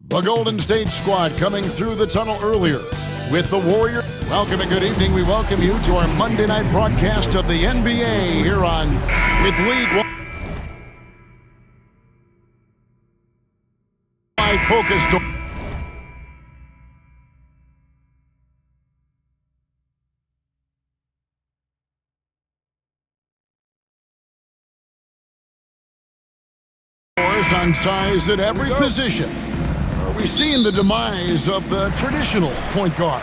The Golden State squad coming through the tunnel earlier with the Warriors. Welcome and good evening. We welcome you to our Monday night broadcast of the NBA here on with League Wide Focus. On size at every position. Are we seeing the demise of the traditional point guard?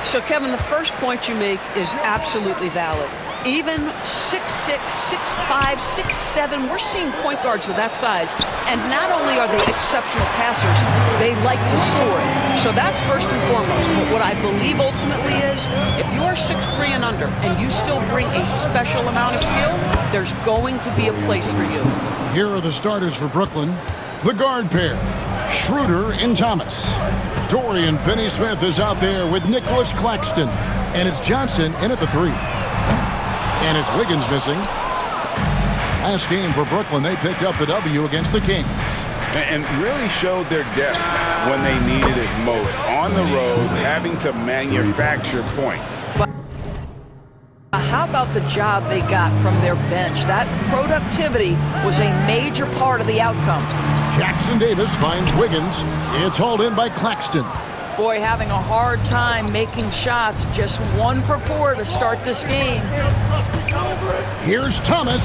So, Kevin, the first point you make is absolutely valid. Even 6'6", 6'5", 6'7", we're seeing point guards of that size. And not only are they exceptional passers, they like to score it. So that's first and foremost. But what I believe ultimately is, if you're 6'3" and under and you still bring a special amount of skill, there's going to be a place for you. Here are the starters for Brooklyn. The guard pair, Schroeder and Thomas. Dorian Finney-Smith is out there with Nicholas Claxton. And it's Johnson in at the three. And it's Wiggins missing. Last game for Brooklyn, they picked up the W against the Kings. And really showed their depth when they needed it most. On the road, having to manufacture points. How about the job they got from their bench? That productivity was a major part of the outcome. Jackson Davis finds Wiggins. It's hauled in by Claxton. Boy, having a hard time making shots. Just 1 for 4 to start this game. Here's Thomas.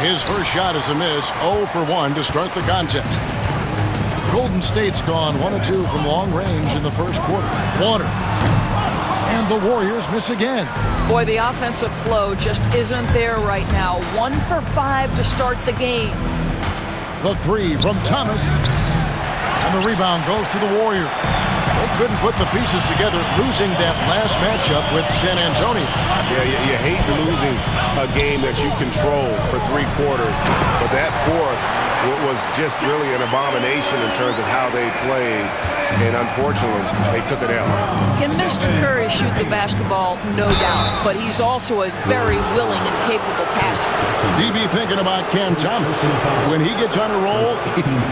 His first shot is a miss. 0 for 1 to start the contest. Golden State's gone 1 of 2 from long range in the first quarter. Waters. And the Warriors miss again. Boy, the offensive flow just isn't there right now. 1 for 5 to start the game. The three from Thomas. And the rebound goes to the Warriors. They couldn't put the pieces together, losing that last matchup with San Antonio. Yeah, you hate losing a game that you control for 3 quarters. But that fourth was just really an abomination in terms of how they played. And unfortunately, they took it out. Can Mr. Curry shoot the basketball? No doubt. But he's also a very willing and capable passer. DB thinking about Cam Thomas. When he gets on a roll,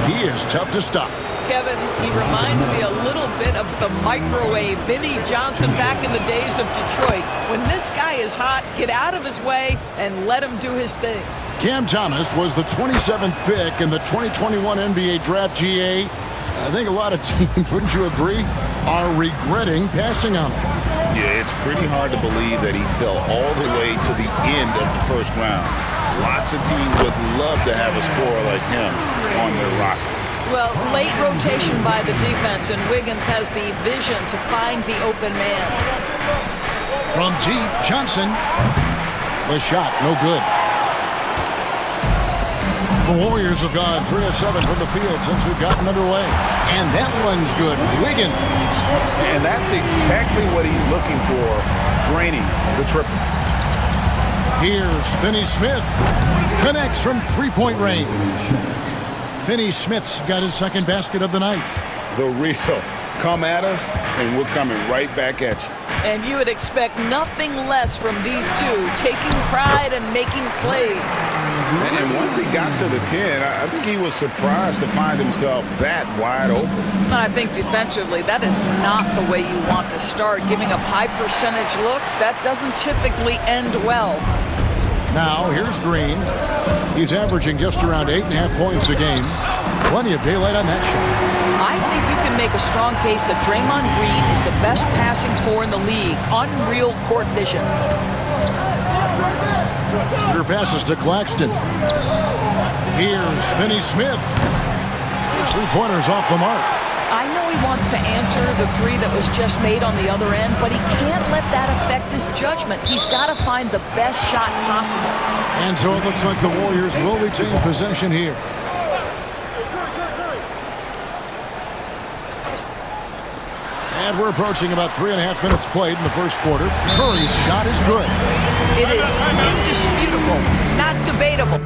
he is tough to stop. Kevin, he reminds me a little bit of the microwave Vinnie Johnson back in the days of Detroit. When this guy is hot, get out of his way and let him do his thing. Cam Thomas was the 27th pick in the 2021 NBA Draft GA. I think a lot of teams, wouldn't you agree, are regretting passing on him. Yeah, it's pretty hard to believe that he fell all the way to the end of the first round. Lots of teams would love to have a scorer like him on their roster. Well, late rotation by the defense, and Wiggins has the vision to find the open man. From deep, Johnson. The shot, no good. The Warriors have gone 3 of 7 from the field since we've gotten underway. And that one's good. Wiggins. And that's exactly what he's looking for, draining the triple. Here's Finney-Smith. Connects from three-point range. Finney-Smith's got his second basket of the night. The real. Come at us, and we're coming right back at you. And you would expect nothing less from these two, taking pride and making plays. And once he got to the 10, I think he was surprised to find himself that wide open. I think defensively, that is not the way you want to start. Giving up high percentage looks, that doesn't typically end well. Now, here's Green. He's averaging just around 8.5 points a game. Plenty of daylight on that shot. I think you can make a strong case that Draymond Green is the best passing four in the league. Unreal court vision. Her passes to Claxton. Here's Finney-Smith. His three-pointer's off the mark. I know he wants to answer the three that was just made on the other end, but he can't let that affect his judgment. He's got to find the best shot possible. And so it looks like the Warriors will retain possession here. And we're approaching about 3.5 minutes played in the first quarter. Curry's shot is good. It is indisputable, not debatable.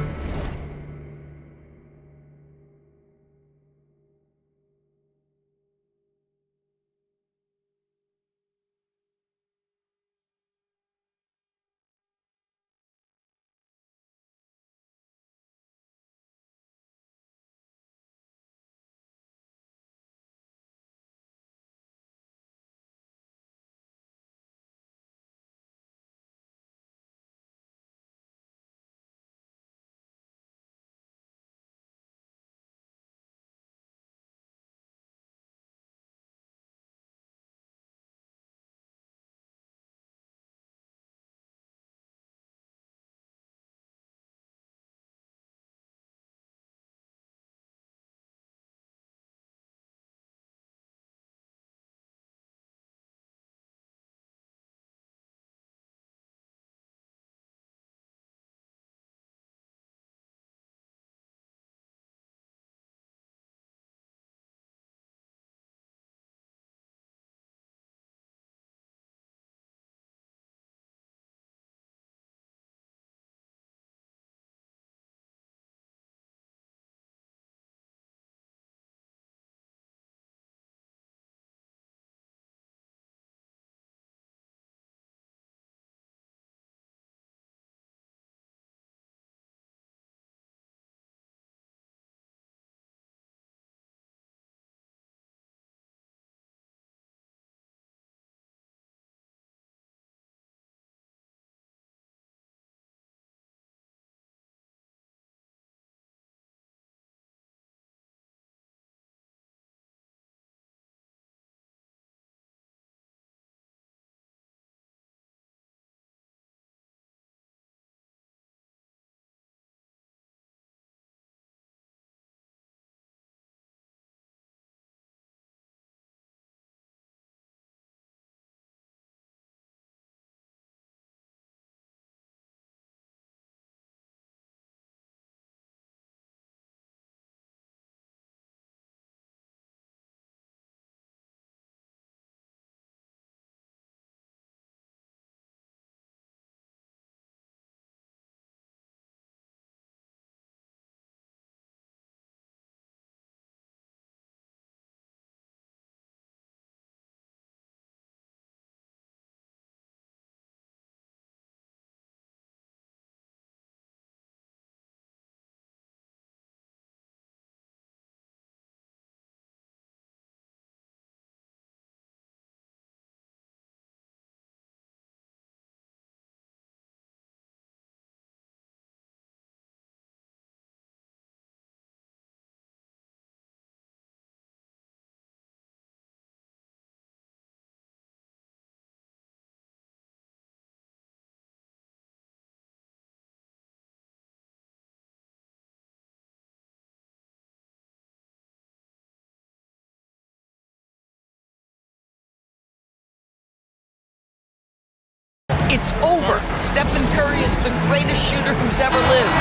It's over. Stephen Curry is the greatest shooter who's ever lived.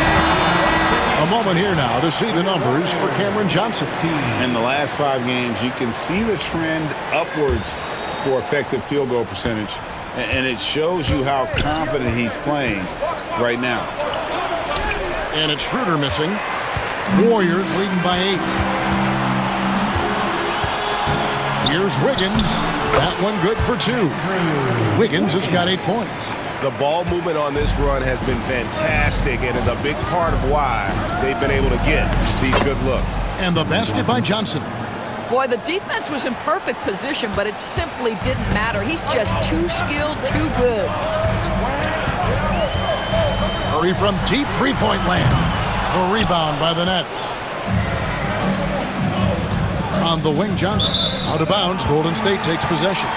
A moment here now to see the numbers for Cameron Johnson. In the last 5 games, you can see the trend upwards for effective field goal percentage, and it shows you how confident he's playing right now. And it's Schroeder missing. Warriors leading by 8. Here's Wiggins. That one good for 2. Wiggins has got 8 points. The ball movement on this run has been fantastic and is a big part of why they've been able to get these good looks. And the basket by Johnson. Boy, the defense was in perfect position, but it simply didn't matter. He's just too skilled, too good. Curry from deep three-point land. A rebound by the Nets. On the wing, Johnson. Out of bounds, Golden State takes possession.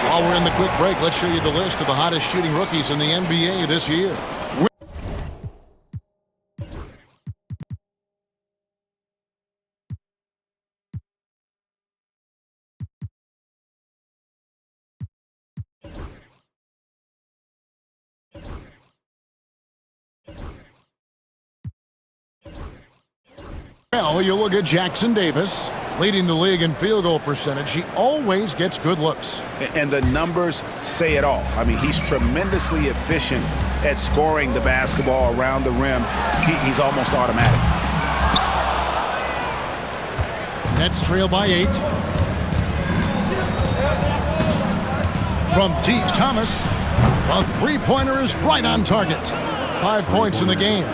While we're in the quick break, let's show you the list of the hottest shooting rookies in the NBA this year. Well, you look at Jackson Davis, leading the league in field goal percentage. He always gets good looks. And the numbers say it all. I mean, he's tremendously efficient at scoring the basketball around the rim. He's almost automatic. Nets trail by 8. From deep, Thomas. A three-pointer is right on target. 5 points in the game.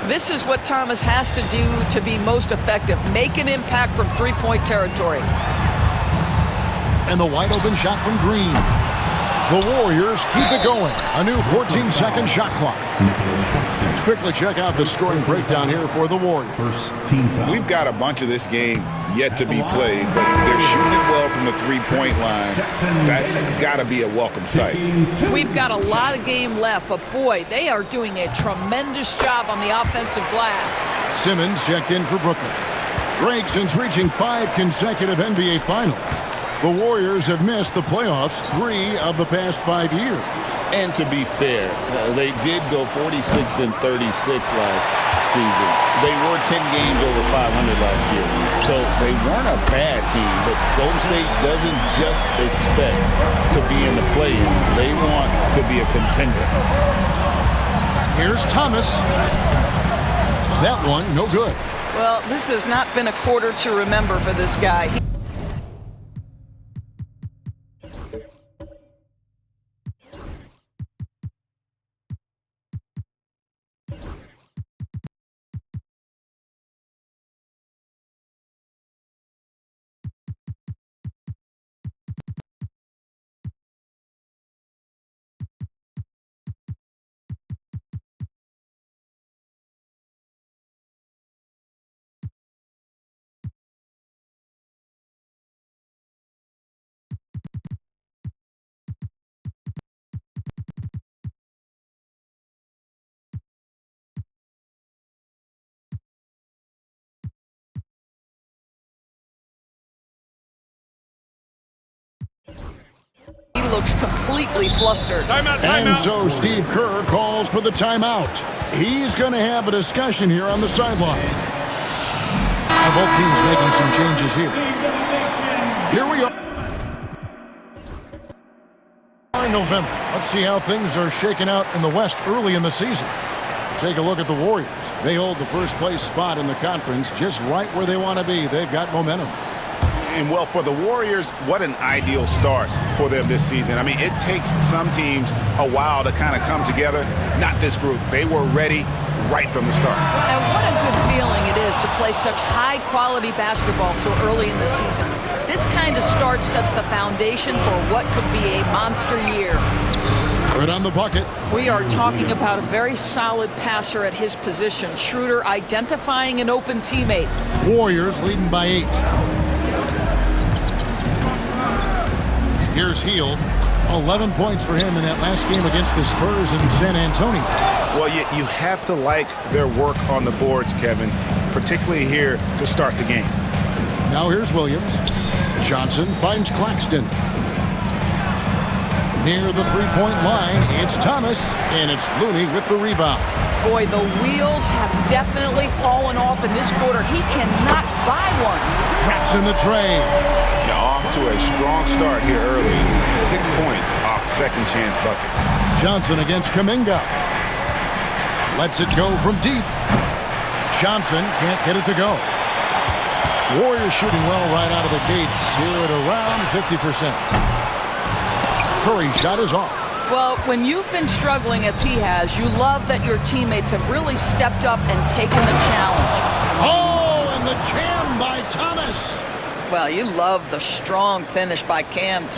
This is what Thomas has to do to be most effective. Make an impact from three-point territory. And the wide-open shot from Green. The Warriors keep it going. A new 14-second shot clock. Let's quickly check out the scoring breakdown here for the Warriors. We've got a bunch of this game yet to be played, but they're shooting it well from the three-point line. That's got to be a welcome sight. We've got a lot of game left, but boy, they are doing a tremendous job on the offensive glass. Simmons checked in for Brooklyn. Break since reaching 5 consecutive NBA Finals. The Warriors have missed the playoffs 3 of the past 5 years. And to be fair, they did go 46 and 36 last season. They were 10 games over 500 last year. So they weren't a bad team, but Golden State doesn't just expect to be in the play-in. They want to be a contender. Here's Thomas. That one, no good. Well, this has not been a quarter to remember for this guy. He looks completely flustered. And so Steve Kerr calls for the timeout. He's going to have a discussion here on the sideline. So both teams making some changes here. Here we are in November. Let's see how things are shaking out in the West early in the season. Take a look at the Warriors. They hold the first place spot in the conference just right where they want to be. They've got momentum. And, well, for the Warriors, what an ideal start for them this season. I mean, it takes some teams a while to kind of come together. Not this group. They were ready right from the start. And what a good feeling it is to play such high-quality basketball so early in the season. This kind of start sets the foundation for what could be a monster year. Good on the bucket. We are talking about a very solid passer at his position. Schroeder identifying an open teammate. Warriors leading by 8. Here's Hield. 11 points for him in that last game against the Spurs in San Antonio. Well, you have to like their work on the boards, Kevin, particularly here to start the game. Now here's Williams. Johnson finds Claxton. Near the three-point line, it's Thomas, and it's Looney with the rebound. Boy, the wheels have definitely fallen off in this quarter. He cannot buy one. Traps in the tray. Yeah, off to a strong start here early. 6 points off second chance buckets. Johnson against Kuminga. Lets it go from deep. Johnson can't get it to go. Warriors shooting well right out of the gates here at around 50%. Curry's shot is off. Well, when you've been struggling as he has, you love that your teammates have really stepped up and taken the challenge. Oh, and the jam by Thomas. Well, you love the strong finish by Cam.